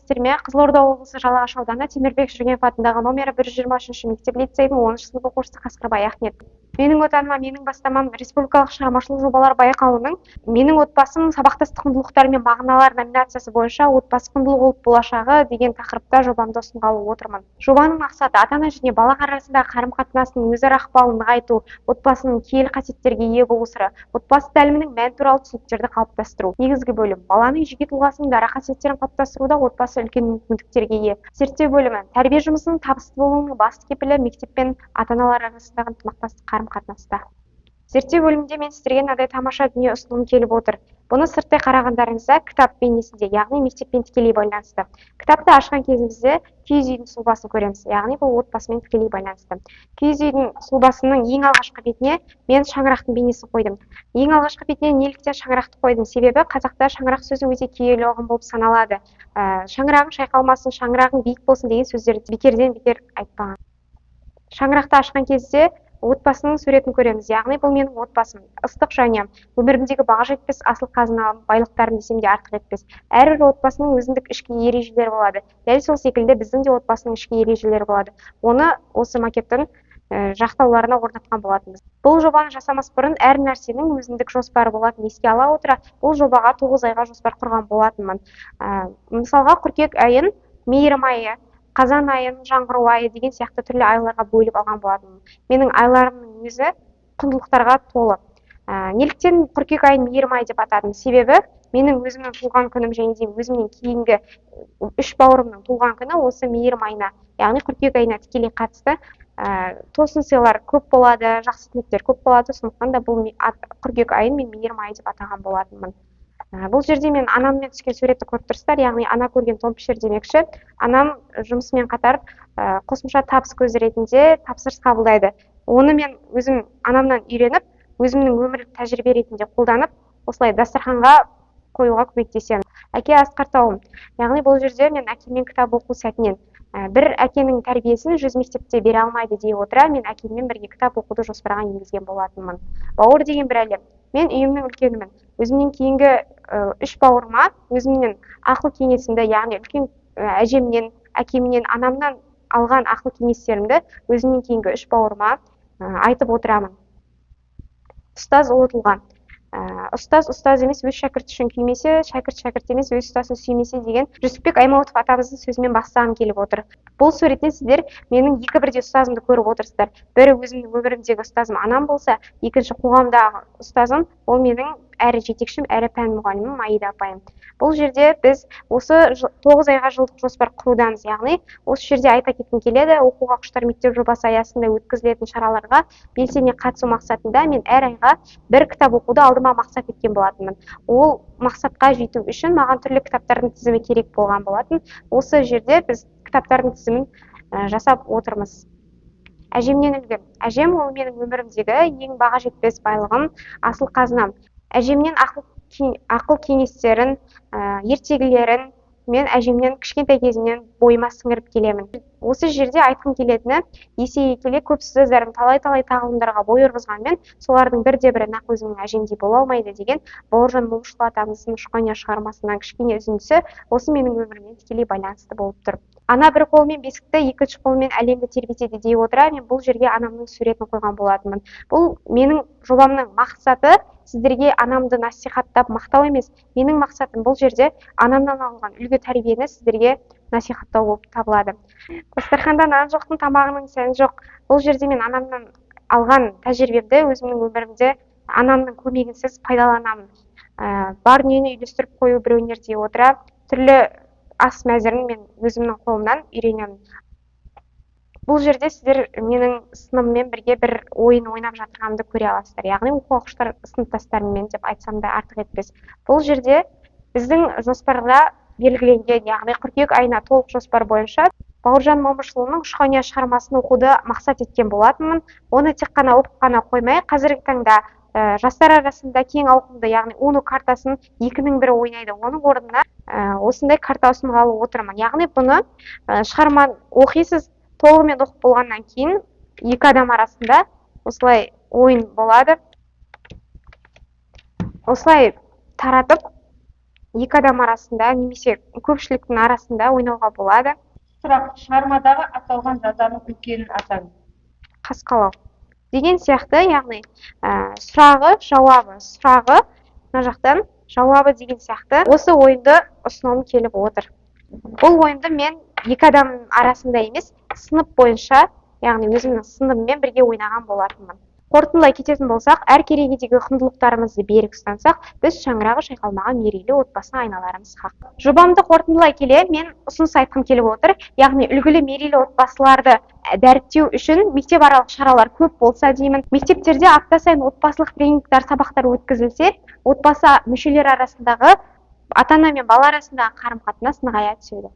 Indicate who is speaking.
Speaker 1: сіздерме Қызылорда облысы Жалағаш ауданы Темірбек Жүргенов атындағы номері 123 мектеп лицейдің 10 сынып оқушысы Қасқырбай Ахмет. Менің отаныма менің бастамам республикалық шығармашылық жобалар байқауының менің отбасым сабақтастық құндылықтары мен мағыналар номинациясы бойынша отбасы құндылығы ұлт болашағы деген тақырыпта жобамды ұсынғалы отырмын. Жобаның мақсаты ата-ана және бала арасындағы қарым-қатынастың өзара ықпалын нығайту, отбасының киелі қасиеттерге ие болу сыры, отбасы тәлімінің мән туралы түсініктерді қалыптастыру. Негізгі бөлім баланың жеке тұлғасының дара қасиеттерін қалыптастыруда отбасы үлкен мүмкіндіктерге ие. Зерттеу бөлімі тәрбие жұмысының табысты болуының басты кепілі мектеп пен ата-аналар арасындағы ынтымақтастық қарым-қатынаста. Зерттеу бөлімінде мен сіздерге мынадай тамаша дүние ұсынғым келіп отыр. Бұны сырттай қарағандарыңызда кітап бейнесінде, яғни мектеппен тікелей байланысты. Кітапты ашқан кезімізде киіз үйдің сұлбасын көреміз, яғни бұл отбасымен тікелей байланысты. Киіз үйдің сұлбасының ең алғашқы бетіне мен шаңырақтың бейнесін қойдым. Ең алғашқы бетіне неліктен шаңырақты қойдым? Себебі қазақта шаңырақ сөзі өте киелі ұғым болып саналады. Шаңырағың шайқалмасын, шаңырағың биік болсын деген сөздерді бекерден бекер айтпаған. Шаңырақты ашқан кезде отбасының суретін көреміз, яғни бұл менің отбасым, ыстық жанұям, өмірімдегі баға жетпес асыл қазыналым, байлықтарым десем де артық етпес. Әрбір отбасының өзіндік ішкі ережелері болады. Дәл сол секілді біздің де отбасының ішкі ережелері болады. Оны осы макеттің жақтауларына орнатқан болатынбыз. Бұл жобаны жасамас бұрын әр нәрсенің өзіндік жоспары болатынын еске ала отыра, бұл жобаға 9 айға жоспар құрған болатынмын. Мысалға, қыркүйек айын мейірім айы, қазан айын жаңғыру айы деген сияқты түрлі айларға бөліп алған болатынмын. Менің айларымның өзі құндылықтарға толы. Неліктен қыркүйек айын мейірім айы деп атадым? Себебі менің өзімнің туған күнім және де өзімнен кейінгі 3 бауырымның туған күні осы мейірім айына, яғни қыркүйек айына тікелей қатысты. Тосын сыйлар көп болады, жақсы тілектер көп болады, сондықтан да бұл қыркүйек айын мен мейірім айы деп атаған болатынмын. Бұл жерде мен анаммен түскен суретті көріп тұрсыздар, яғни ана көрген тон пішер демекші. Анам жұмысымен қатар қосымша табыс көзі ретінде тапсырыс қабылдайды. Оны мен өзім анамнан үйреніп, өзімнің өмірлік тәжірибе ретінде қолданып, осылай дастарханға қоюға көмектесемін. Әке асқар тауым. Яғни бұл жерде мен әкеммен кітап оқу сәтінен бір әкенің тәрбиесін 100 мектепте бере алмайды дей отыра, мен әкеммен бірге кітап оқуды жоспарға енгізген болатынмын. Бауыр деген бір әлем. Мен үйімнің үлкенімін. Өзімнен кейінгі 3 бауырыма өзімнен ақыл кеңесімді, яғни үлкен әжемнен, әкемнен, анамнан алған ақыл кеңестерімді өзімнен кейінгі 3 бауырыма айтып отырамын. Ұстаз ұлы тұлға. Ұстаз ұстаз емес, өз шәкірт үшін күймесе, шәкірт шәкірт емес, өз ұстасын сүймесе деген Жүсіпбек Аймауытов атамыздың сөзімен бастағым келіп отыр. Бұл суреттен сіздер менің екі бірдей ұстазымды көріп отырсыздар. Бірі өзімнің өмірімдегі ұстазым анам болса, екінші қоғамдағы ұстазым ол менің әрі жетекшім, әрі пән мұғалімім Аида апайым. Бұл жерде біз осы 9 айға жылдық жоспар құрудамыз, яғни осы жерде айта кеткім келеді, оқуға құштар мектеп жобасы аясында өткізілетін шараларға белсене қатысу мақсатында мен әр айға бір кітап оқуды алдыма мақсат еткен болатынмын. Ол мақсатқа жету үшін маған түрлі кітаптардың тізімі керек болған болатын. Осы жерде біз кітаптардың тізімін жасап отырмыз. Әжемнен үлгі. Әжем ол менің өмірімдегі ең баға жетпес байлығым, асыл қазынам. Әжемнен ақыл кеңестерін, ертегілерін мен әжемнен кішкентай кезімнен бойыма сіңіріп келемін. Осы жерде айтқым келетіні, есейе келе көп сөздердің талай-талай тағылымдарға бой ұрғызғанмен, солардың бірде-бірі нақ өзімнің әжемдей бола алмайды деген Бауыржан Момышұлы атамыздың Шұқания шығармасынан кішкене үзіндісі осы менің өміріммен тікелей байланысты болып тұр. Ана бір қолымен бесікті, екінші қолымен әлемді тербетеді дей отыра, мен бұл жерге анамның суретін қойған болатынмын. Бұл менің жобамның мақсаты сіздерге анамды насихаттап мақтау емес. Менің мақсатым бұл жерде анамнан алған үлгі тәрбиені сіздерге насихаттау болып табылады. Дастарханда нан жоқтың тамағының сәні жоқ. Бұл жерде мен анамнан алған тәжірибемді өзімнің өмірімде анамның көмегінсіз пайдаланамын. Бар дүниені үйлестіріп қою бір өнер дей отыра, түрлі ас мәзірін мен өзімнің қолымнан үйренемін. Бұл жерде сіздер менің сыныммен бірге бір ойын ойнап жатырғанымды көре аласыздар. Яғни оқуға құштар сыныптастарыммен деп айтсам да артық етпес. Бұл жерде біздің жоспарда белгіленген, яғни қыркүйек айына толық жоспар бойынша Бауыржан Момышұлының Шұқания шығармасын оқуды мақсат еткен болатынмын. Оны тек қана оқып қана қоймай, қазіргі таңда жастар арасында кең ауқымды, яғни UNO картасын 2-ның бірі ойнайды. Оның орнына осындай карта ұсынғалы отырмын. Яғни бұны шығарманы оқисыз, толығымен оқып болғаннан кейін екі адам арасында осылай ойын болады. Осылай таратып, екі адам арасында немесе көпшіліктің арасында ойнауға болады.
Speaker 2: Сұрақ: шығармадағы аталған жазаның үлкенін атаңыз.
Speaker 1: Қасқалау деген сияқты, яғни сұрағы, жауабы, сұрағы, мына жақтан жауабы деген сияқты осы ойынды ұсынғым келіп отыр. Бұл ойынды мен екі адам арасында емес, сынып бойынша, яғни өзімнің сыныбыммен бірге ойнаған болатынмын. Қорытындылай кететін болсақ, әр керегедегі құндылықтарымызды берік ұстансақ, біз шаңырағы шайқалмаған мерейлі отбасына айналарымыз хақ. Жобамды қорытындылай келе, мен ұсыныс айтқым келіп отыр, яғни үлгілі мерейлі отбасыларды дәріптеу үшін мектепаралық шаралар көп болса деймін. Мектептерде апта сайын отбасылық тренингтер, сабақтар өткізілсе, отбасы мүшелері арасындағы, ата-ана мен бала арасындағы қарым-қатынас нығая түседі.